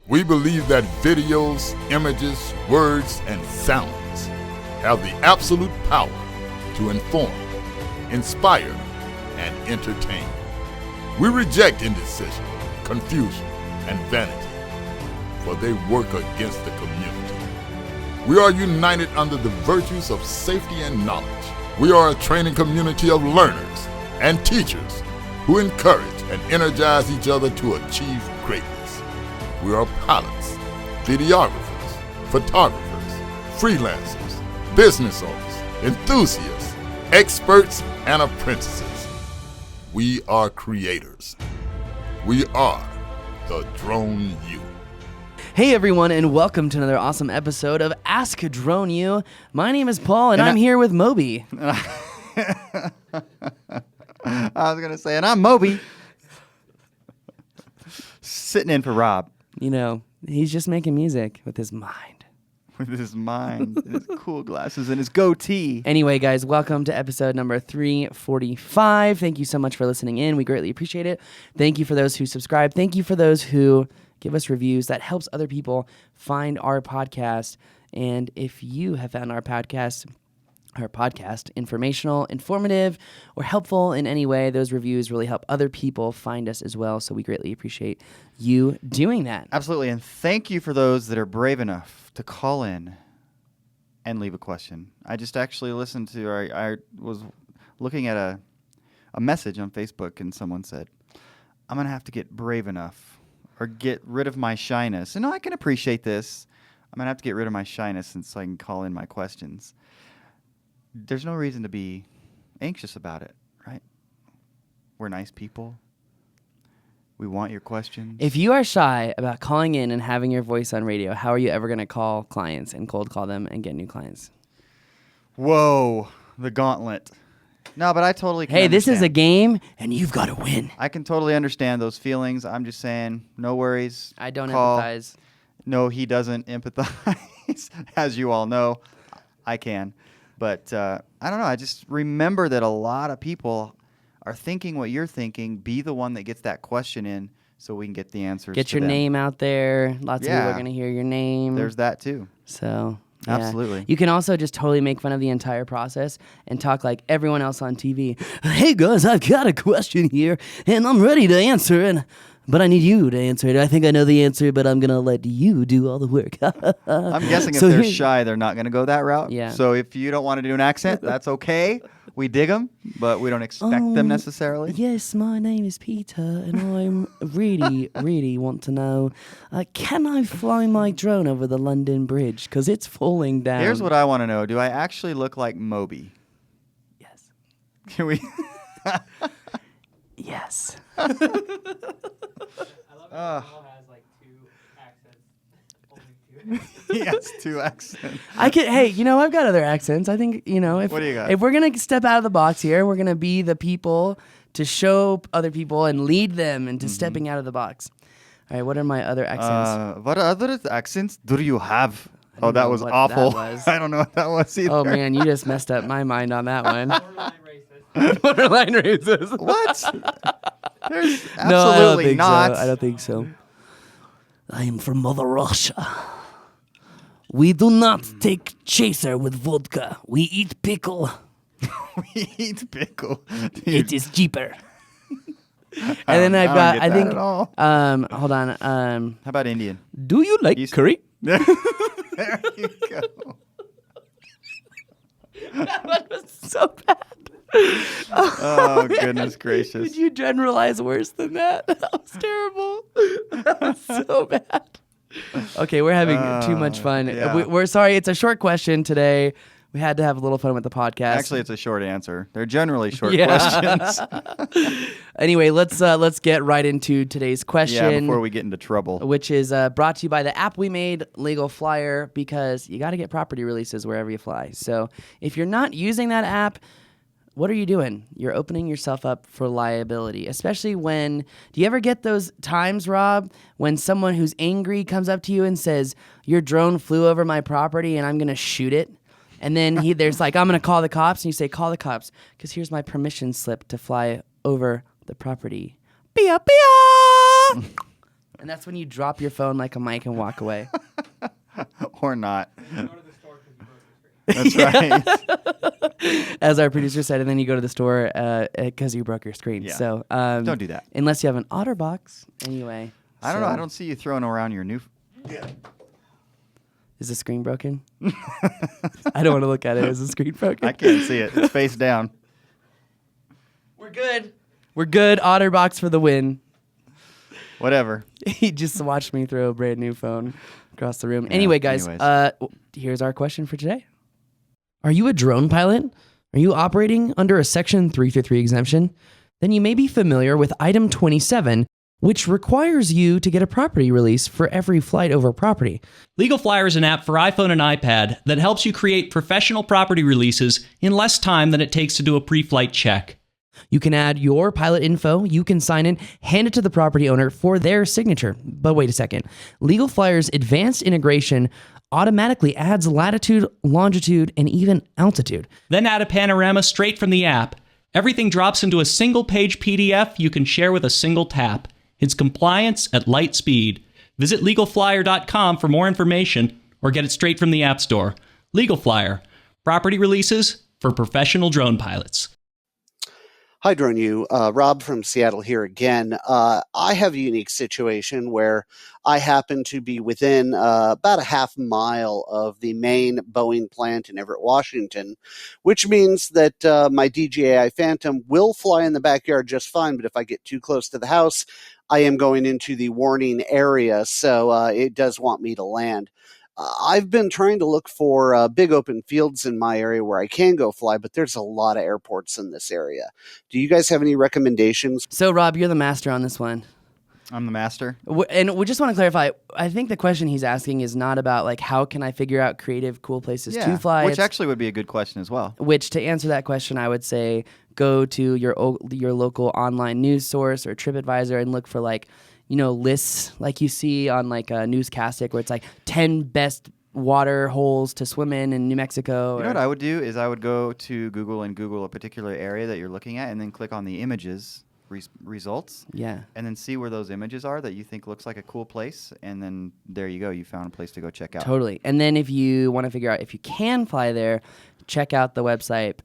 We believe that videos, images, words, and sounds have the absolute power to inform, inspire, and entertain. We reject indecision, confusion, and vanity, for they work against the community. We are united under the virtues of safety and knowledge. We are a training community of learners and teachers who encourage and energize each other to achieve greatness. We are pilots, videographers, photographers, freelancers, business owners, enthusiasts, experts, and apprentices. We are creators. We are the Drone U. Hey everyone, and welcome to another awesome episode of Ask Drone U. My name is Paul, and I'm here with Moby. I was going to say, and I'm Moby. Sitting in for Rob. You know, he's just making music with his mind. With his mind, and his cool glasses, and his goatee. Anyway, guys, welcome to episode number 345. Thank you so much for listening in. We greatly appreciate it. Thank you for those who subscribe. Thank you for those who give us reviews. That helps other people find our podcast. And if you have found our podcast informational, informative, or helpful in any way, those reviews really help other people find us as well. So we greatly appreciate you doing that. Absolutely. And thank you for those that are brave enough to call in and leave a question. I just actually listened to, I was looking at a message on Facebook, and someone said, I'm going to have to get brave enough or get rid of my shyness. And I can appreciate this. I'm going to have to get rid of my shyness so I can call in my questions. There's no reason to be anxious about it, right? We're nice people. We want your questions. If you are shy about calling in and having your voice on radio, how are you ever going to call clients and cold call them and get new clients? Whoa, the gauntlet. No, but I totally can understand. This is a game, and you've got to win. I can totally understand those feelings. I'm just saying, no worries. I don't call. empathize. No, he doesn't empathize. As you all know, I can. But I don't know. I just remember that a lot of people are thinking what you're thinking. Be the one that gets that question in so we can get the answers. Get your name out there. Lots of people are going to hear your name. There's that too. So, yeah. Absolutely. You can also just totally make fun of the entire process and talk like everyone else on TV. Hey, guys, I've got a question here, and I'm ready to answer it. But I need you to answer it. I think I know the answer, but I'm going to let you do all the work. I'm guessing if they're shy, they're not going to go that route. Yeah. So if you don't want to do an accent, that's okay. We dig them, but we don't expect them necessarily. Yes, my name is Peter, and I really, really want to know, can I fly my drone over the London Bridge? Because it's falling down. Here's what I want to know. Do I actually look like Moby? Yes. Can we... Yes. I love it. Paul has like two accents. Only two. He has two accents. I've got other accents. I think, What do you got? If we're going to step out of the box here, we're going to be the people to show other people and lead them into stepping out of the box. All right, what are my other accents? What other accents do you have? Oh, that was awful. I don't know what that was either. Oh, man, you just messed up my mind on that one. Borderline racist. Borderline racist. What? There's absolutely No, I don't think not. so. I don't think so. I am from Mother Russia. We do not take chaser with vodka. We eat pickle. We eat pickle. It is cheaper. And then I've got, I think, hold on. How about Indian? Do you like curry? There you go. That one was so bad. Oh, goodness gracious. Could you generalize worse than that? That was terrible. That was so bad. Okay, we're having too much fun. Yeah. We're sorry. It's a short question today. We had to have a little fun with the podcast. Actually, it's a short answer. They're generally short questions. Anyway, let's get right into today's question. Yeah, before we get into trouble. Which is brought to you by the app we made, Legal Flyer, because you got to get property releases wherever you fly. So if you're not using that app, what are you doing? You're opening yourself up for liability, especially when, do you ever get those times, Rob, when someone who's angry comes up to you and says, your drone flew over my property and I'm going to shoot it? And then there's like, I'm going to call the cops. And you say, call the cops, because here's my permission slip to fly over the property. Pia, pia! And that's when you drop your phone like a mic and walk away. Or not. You go to the store because you broke your screen. That's right. As our producer said, and then you go to the store because you broke your screen. Yeah. So Don't do that. unless you have an OtterBox. Anyway. I don't know. so- I don't see you throwing around your new. Is the screen broken? I don't want to look at it. Is the screen broken? I can't see it. It's face down. We're good. We're good. OtterBox for the win. Whatever. He just watched me throw a brand new phone across the room. Yeah, Anyway, guys, anyways. here's our question for today. Are you a drone pilot? Are you operating under a Section 333 exemption? Then you may be familiar with Item 27, which requires you to get a property release for every flight over property. Legal Flyer is an app for iPhone and iPad that helps you create professional property releases in less time than it takes to do a pre-flight check. You can add your pilot info, you can sign in, hand it to the property owner for their signature. But wait a second. Legal Flyer's advanced integration automatically adds latitude, longitude, and even altitude. Then add a panorama straight from the app. Everything drops into a single-page PDF you can share with a single tap. It's compliance at light speed. Visit LegalFlyer.com for more information or get it straight from the App Store. Legal Flyer. Property releases for professional drone pilots. Hi, Drone U. Rob from Seattle here again. I have a unique situation where I happen to be within about a half mile of the main Boeing plant in Everett, Washington, which means that my DJI Phantom will fly in the backyard just fine, but if I get too close to the house, I am going into the warning area, so it does want me to land. I've been trying to look for big open fields in my area where I can go fly, but there's a lot of airports in this area. Do you guys have any recommendations? So, Rob, you're the master on this one. I'm the master. And we just want to clarify, I think the question he's asking is not about, like, how can I figure out creative, cool places to fly? Which It's- actually would be a good question as well. Which, to answer that question, I would say go to your local online news source or TripAdvisor and look for, like, lists like you see on like a Newscastic where it's like 10 best water holes to swim in New Mexico. You know what I would do is I would go to Google and Google a particular area that you're looking at and then click on the images results. Yeah. And then see where those images are that you think looks like a cool place. And then there you go. You found a place to go check out. Totally. And then if you want to figure out if you can fly there, check out the website,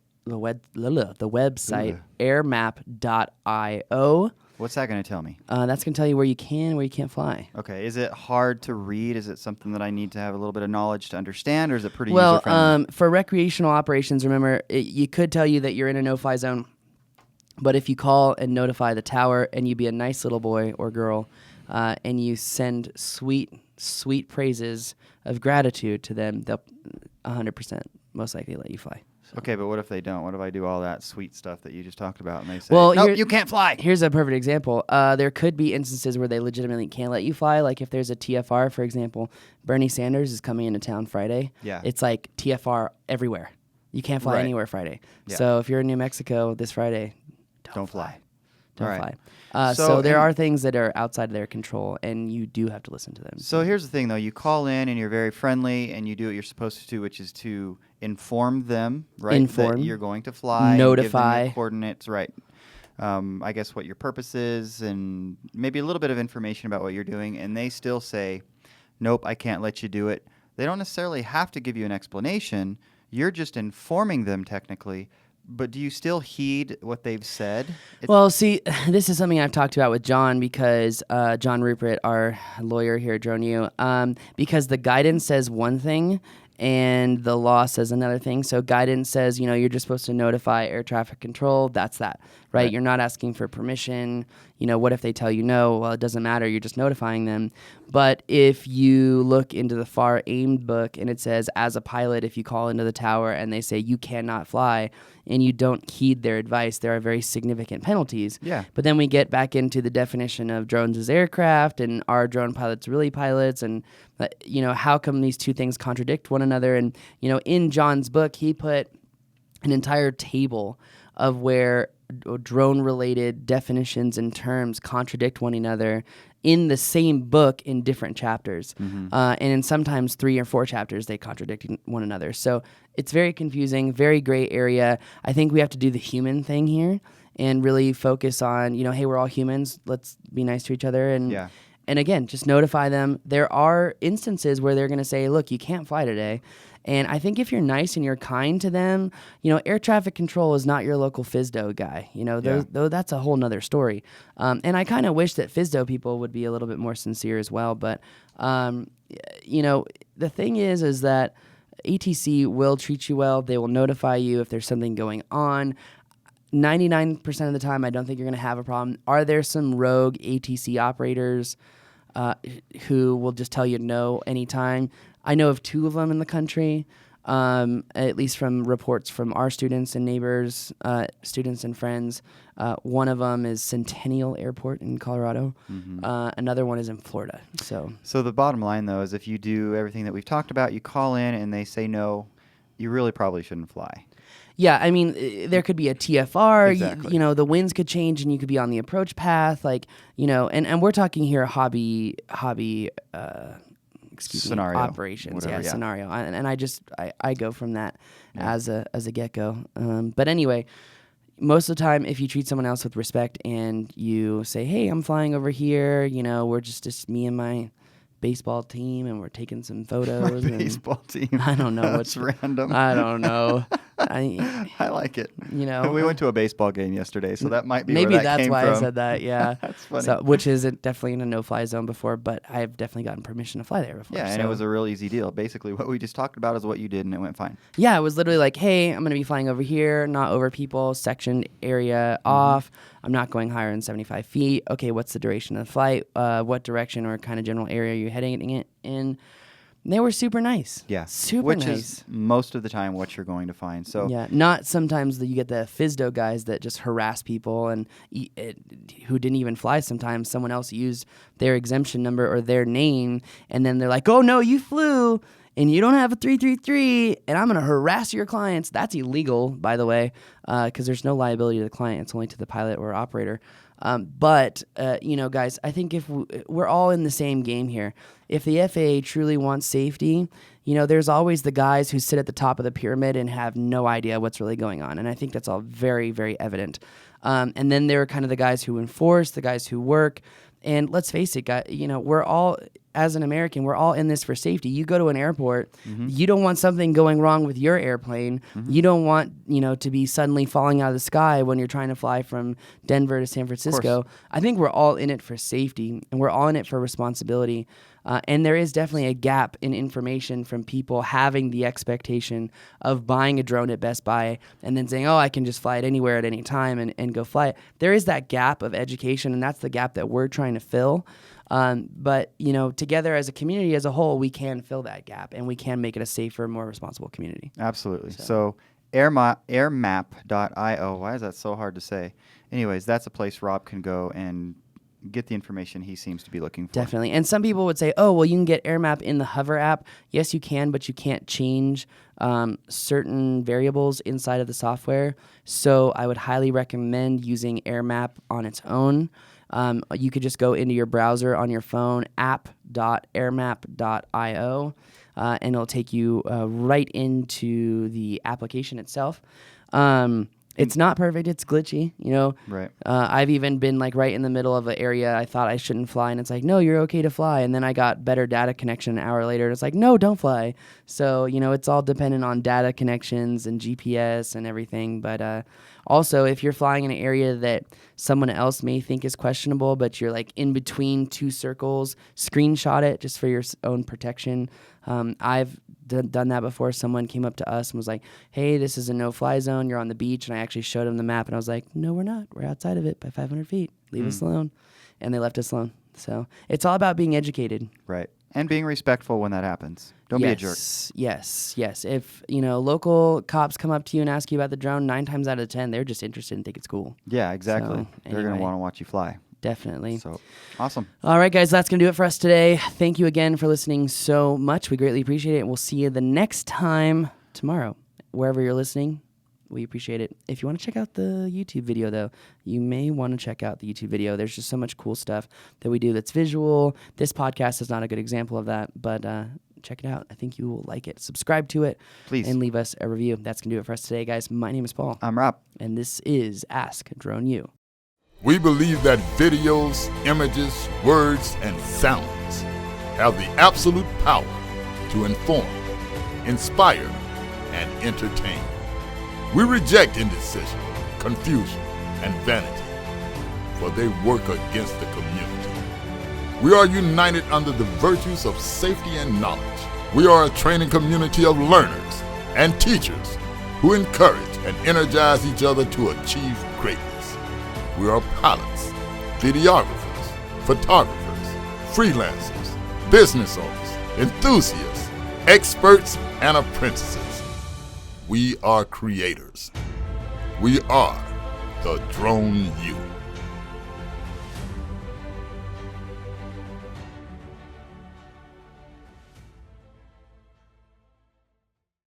airmap.io. What's that going to tell me? That's going to tell you where you can, where you can't fly. Okay. Is it hard to read? Is it something that I need to have a little bit of knowledge to understand, or is it pretty Well, user-friendly? for recreational operations, remember, you could tell you that you're in a no-fly zone, but if you call and notify the tower and you be a nice little boy or girl and you send sweet, sweet praises of gratitude to them, they'll 100% most likely let you fly. Okay, but what if they don't? What if I do all that sweet stuff that you just talked about and they say, Well, no, here- you can't fly? Here's a perfect example. There could be instances where they legitimately can't let you fly. Like if there's a TFR, for example, Bernie Sanders is coming into town Friday. Yeah. It's like TFR everywhere. You can't fly Right. anywhere Friday. Yeah. So if you're in New Mexico this Friday, Don't fly. Don't All right. fly. So So there in- are things that are outside of their control, and you do have to listen to them. So here's the thing, though. You call in and you're very friendly and you do what you're supposed to do, which is to inform them, right? Inform. That you're going to fly. and Notify. Give them your coordinates, right. I guess what your purpose is and maybe a little bit of information about what you're doing. And they still say, nope, I can't let you do it. They don't necessarily have to give you an explanation. You're just informing them technically. But do you still heed what they've said? Well, see, this is something I've talked about with John because John Rupert, our lawyer here at Drone U, because the guidance says one thing and the law says another thing. So guidance says, you're just supposed to notify air traffic control. That's that, right? You're not asking for permission. What if they tell you no? Well, it doesn't matter. You're just notifying them. But if you look into the FAR aimed book and it says, as a pilot, if you call into the tower and they say you cannot fly and you don't heed their advice, there are very significant penalties. Yeah. But then we get back into the definition of drones as aircraft and are drone pilots really pilots? And, how come these two things contradict one another? And, in John's book, he put an entire table of where drone-related definitions and terms contradict one another in the same book in different chapters. And in sometimes 3 or 4 chapters, they contradict one another. So it's very confusing, very gray area. I think we have to do the human thing here and really focus on, hey, we're all humans. Let's be nice to each other. And Yeah. And again, just notify them. There are instances where they're going to say, look, you can't fly today. And I think if you're nice and you're kind to them, air traffic control is not your local FSDO guy. Though that's a whole nother story. And I kind of wish that FSDO people would be a little bit more sincere as well. But, the thing is that ATC will treat you well. They will notify you if there's something going on. 99% of the time, I don't think you're going to have a problem. Are there some rogue ATC operators who will just tell you no anytime? I know of 2 of them in the country, at least from reports from our students and neighbors, students and friends. One of them is Centennial Airport in Colorado. Another one is in Florida. So the bottom line, though, is if you do everything that we've talked about, you call in and they say no, you really probably shouldn't fly. Yeah, I mean, there could be a TFR. Exactly. The winds could change, and you could be on the approach path. And we're talking here hobby. Scenario. Operations. Whatever, yeah. Scenario. I go from that as a get go. But anyway, most of the time, if you treat someone else with respect and you say, "Hey, I'm flying over here. We're just me and my baseball team, and we're taking some photos." Baseball team. I don't know. That's random. I don't know. I like it. We went to a baseball game yesterday, so that might be maybe where that that's came why from. I said that. Yeah, that's funny. So, which is definitely in a no-fly zone before, but I've definitely gotten permission to fly there before. Yeah, and it was a real easy deal. Basically, what we just talked about is what you did, and it went fine. Yeah, it was literally like, hey, I'm going to be flying over here, not over people, sectioned area off. I'm not going higher than 75 feet. Okay, what's the duration of the flight? What direction or kind of general area you're heading it in? They were super nice. Yeah. Super Which nice. is most of the time what you're going to find. So yeah, not sometimes that you get the FSDO guys that just harass people and who didn't even fly sometimes. Someone else used their exemption number or their name, and then they're like, oh, no, you flew, and you don't have a 333, and I'm going to harass your clients. That's illegal, by the way, because there's no liability to the client. It's only to the pilot or operator. But guys, I think if we're all in the same game here, if the FAA truly wants safety, there's always the guys who sit at the top of the pyramid and have no idea what's really going on. And I think that's all very, very evident. And then there are kind of the guys who enforce, the guys who work. And let's face it, we're all, as an American, we're all in this for safety. You go to an airport, you don't want something going wrong with your airplane. You don't want, to be suddenly falling out of the sky when you're trying to fly from Denver to San Francisco. I think we're all in it for safety, and we're all in it for responsibility. And there is definitely a gap in information from people having the expectation of buying a drone at Best Buy and then saying, oh, I can just fly it anywhere at any time and go fly it. There is that gap of education, and that's the gap that we're trying to fill. But, together as a community as a whole, we can fill that gap, and we can make it a safer, more responsible community. Absolutely. So airmap.io, why is that so hard to say? Anyways, that's a place Rob can go and get the information he seems to be looking for. Definitely. And some people would say, oh, well, you can get AirMap in the Hover app. Yes, you can, but you can't change certain variables inside of the software. So I would highly recommend using AirMap on its own. You could just go into your browser on your phone, app.airmap.io, and it'll take you right into the application itself. It's not perfect. It's glitchy, Right. I've even been right in the middle of an area I thought I shouldn't fly, and it's like, no, you're okay to fly. And then I got better data connection an hour later, and it's like, no, don't fly. So, it's all dependent on data connections and GPS and everything. But also, if you're flying in an area that someone else may think is questionable, but you're in between two circles, screenshot it just for your own protection. I've done that before. Someone came up to us and was like, hey, this is a no-fly zone. You're on the beach. And I actually showed them the map, and I was like, no, we're not. We're outside of it by 500 feet. Leave us alone. And they left us alone. So it's all about being educated. Right. And being respectful when that happens. Don't be a jerk. Yes. If, local cops come up to you and ask you about the drone, 9 times out of 10, they're just interested and think it's cool. Yeah, exactly. So, They're going to anyway. want to watch you fly. Definitely. So, awesome. All right, guys, that's going to do it for us today. Thank you again for listening so much. We greatly appreciate it. And we'll see you the next time tomorrow, wherever you're listening. We appreciate it. If you want to check out the YouTube video, though, you may want to check out the YouTube video. There's just so much cool stuff that we do that's visual. This podcast is not a good example of that, but check it out. I think you will like it. Subscribe to it. Please. And leave us a review. That's going to do it for us today, guys. My name is Paul. I'm Rob. And this is Ask Drone U. We believe that videos, images, words, and sounds have the absolute power to inform, inspire, and entertain. We reject indecision, confusion, and vanity, for they work against the community. We are united under the virtues of safety and knowledge. We are a training community of learners and teachers who encourage and energize each other to achieve greatness. We are pilots, videographers, photographers, freelancers, business owners, enthusiasts, experts, and apprentices. We are creators. We are the Drone U.